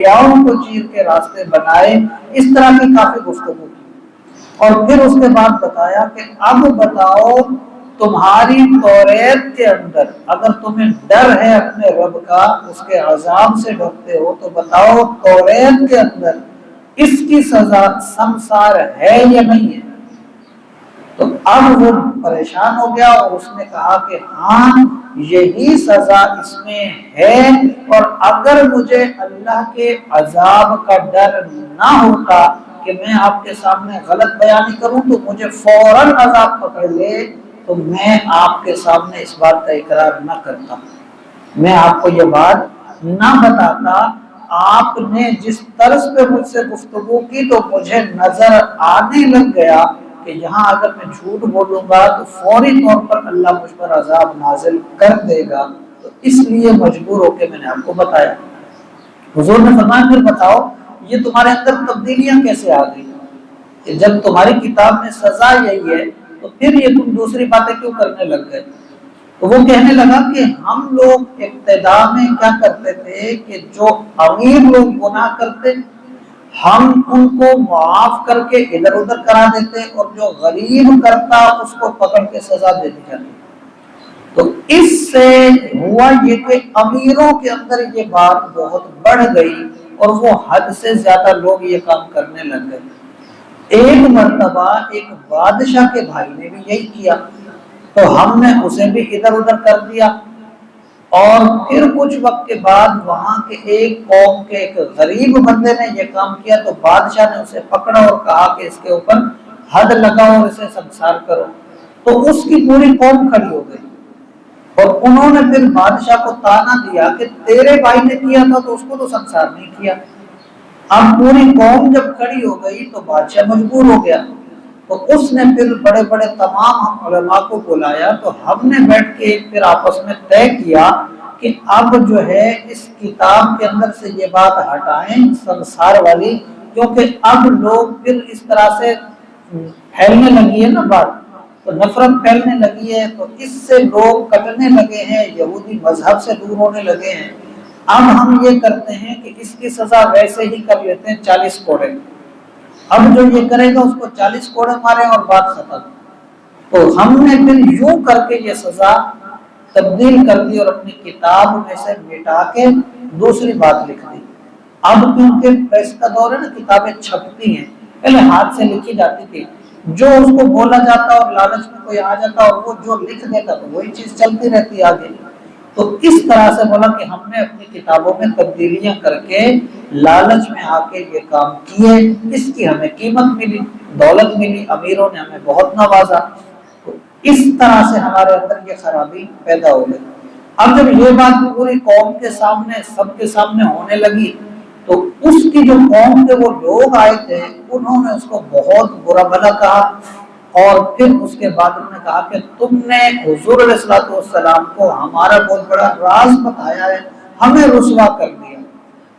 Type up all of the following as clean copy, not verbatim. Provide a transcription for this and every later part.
درयाओं को चीर के रास्ते बनाए, इस तरह की काफी गुफ्तगू की। और फिर उसके बाद बताया कि अब बताओ तुम्हारी तौरेत के अंदर अगर तुम्हें डर है अपने रब का, उसके अजाब से डरते हो, तो बताओ तौरेत के अंदर इसकी सजा संसार है या नहीं है। तो अब वो परेशान हो गया और उसने कहा कि हाँ यही सजा इसमें है, और अगर मुझे अल्लाह के अजाब का डर ना होता कि मैं आपके सामने गलत बयानी करूं तो मुझे फौरन अजाब पकड़ ले, तो मैं आपके सामने इस बात का इकरार न करता, मैं आपको ये बात ना बताता। आपने जिस तर्ज पे मुझसे गुफ्तगू की तो मुझे नजर आने लग गया कि यहाँ अगर मैं झूठ बोलूंगा तो फौरी तौर पर अल्लाह मुझ पर अजाब नाजिल कर देगा, तो इसलिए मजबूर होकर मैंने आपको बताया। हुजूर ने फरमाया फिर बताओ ये तुम्हारे अंदर तब्दीलियां कैसे आ गई, कि जब तुम्हारी किताब में सजा यही है तो फिर ये तुम दूसरी बातें क्यों करने लग गए। तो वो कहने लगा कि हम लोग इब्तिदा में क्या करते थे कि जो अमीर लोग गुनाह करते हम उनको माफ करके इधर उधर करा देते, और जो गरीब करता उसको पकड़ के सजा दे दी जाती। तो इससे हुआ ये कि अमीरों के अंदर ये बात बहुत बढ़ गई और वो हद से ज्यादा लोग ये काम करने लग गए। एक मर्तबा एक बादशाह के भाई ने भी यही किया, तो हमने उसे भी इधर उधर कर दिया। और फिर कुछ वक्त के बाद वहां के एक कौम के एक गरीब बंदे ने यह काम किया, तो बादशाह ने उसे पकड़ा और कहा कि इसके ऊपर हद लगाओ और इसे संसार करो। तो उसकी पूरी कौम खड़ी हो गई और उन्होंने फिर बादशाह को ताना दिया कि तेरे भाई ने किया था तो उसको तो संसार नहीं किया। अब पूरी कौम जब खड़ी हो गई तो बादशाह मजबूर हो गया, तो उसने फिर बड़े बड़े तमाम हम उलमा को बुलाया, तो हमने बैठ के फिर आपस में तय किया कि अब जो है इस किताब के अंदर से ये बात हटाएं संसार वाली, क्योंकि अब लोग फिर इस तरह से फैलने लगी है ना बात, तो नफरत फैलने लगी है, तो इससे लोग कटने लगे हैं, यहूदी मजहब से दूर होने लगे हैं। अब हम ये करते हैं कि इसकी सजा वैसे ही कर लेते हैं 40 कोड़े, अब जो ये करेगा उसको 40 कोड़े मारे और बात खत्म। तो हमने फिर यूं करके ये सजा तब्दील कर दी और अपनी किताब में से मिटा के दूसरी बात लिख दी। अब क्योंकि प्रेस का दौर है ना, किताबें छपती हैं, पहले हाथ से लिखी जाती थी, जो उसको बोला जाता और लालच में कोई आ जाता और वो जो लिख देता तो वही चीज चलती रहती आगे। तो इस तरह से बोला कि हमने अपनी किताबों में तब्दीलियां करके लालच में आके ये काम किए, इसकी हमें कीमत मिली, दौलत मिली, अमीरों ने हमें बहुत नवाजा। तो इस तरह से हमारे अंदर ये खराबी पैदा हो गई। अब जब ये बात पूरी कौम के सामने सबके सामने होने लगी तो उसकी जो कौम के वो लोग आए थे उन्होंने उसको बहुत बुरा भला कहा, और फिर उसके बाद उन्होंने कहा कि तुमने हुजूर अलैहिस्सलातु वस्सलाम को हमारा बहुत बड़ा राज बताया है, हमें रुसवा कर दिया,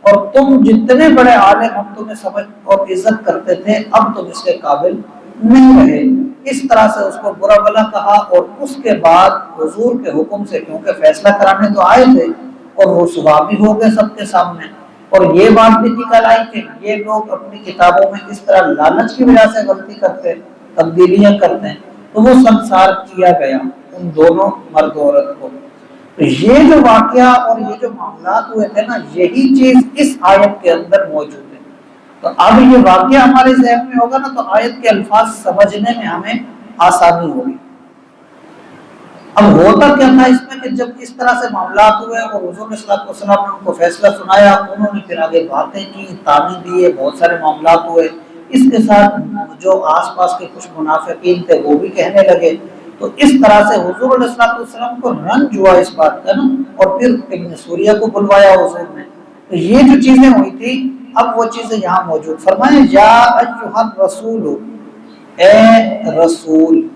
और तुम जितने बड़े आलिम हम तुम्हें समझ और इज्जत करते थे अब तुम इसके काबिल नहीं रहे। इस तरह से उसको बुरा भला कहा, और उसके बाद हुजूर के हुक्म से, क्योंकि फैसला कराने तो आए थे, और रुसवा भी हो गए सबके सामने, और ये बात भी निकल आई कि ये लोग अपनी किताबों में इस तरह लालच की वजह से गलती करते हैं, तब्दीलियां करते हैं, तो वो संसार किया गया उन दोनों मर्द औरत को। तो ये जो वाकया और ये जो मामला हुए थे ना, यही चीज इस आयत के अंदर मौजूद है। तो अब ये वाकया हमारे ज़हन में होगा ना तो आयत के अल्फाज समझने में हमें आसानी होगी। अब होता क्या था इसमें कि जब इस तरह से मामला हुए और हुजूर सल्लल्लाहु अलैहि वसल्लम ने उनको फैसला सुनाया, उन्होंने फिर आगे बातें की, ताने दिए, बहुत सारे मामला हुए। इसके साथ जो आसपास के कुछ मुनाफिकीन थे वो भी कहने लगे। तो इस तरह से हुजूर सल्लल्लाहु अलैहि वसल्लम को रंज हुआ इस बात का ना, और फिर इब्न सूरिया को बुलवाया हुजूर ने। तो ये जो चीजें हुई थी अब वो चीजें यहाँ मौजूद। फरमाए या अय्युहर रसूल, ए रसूल,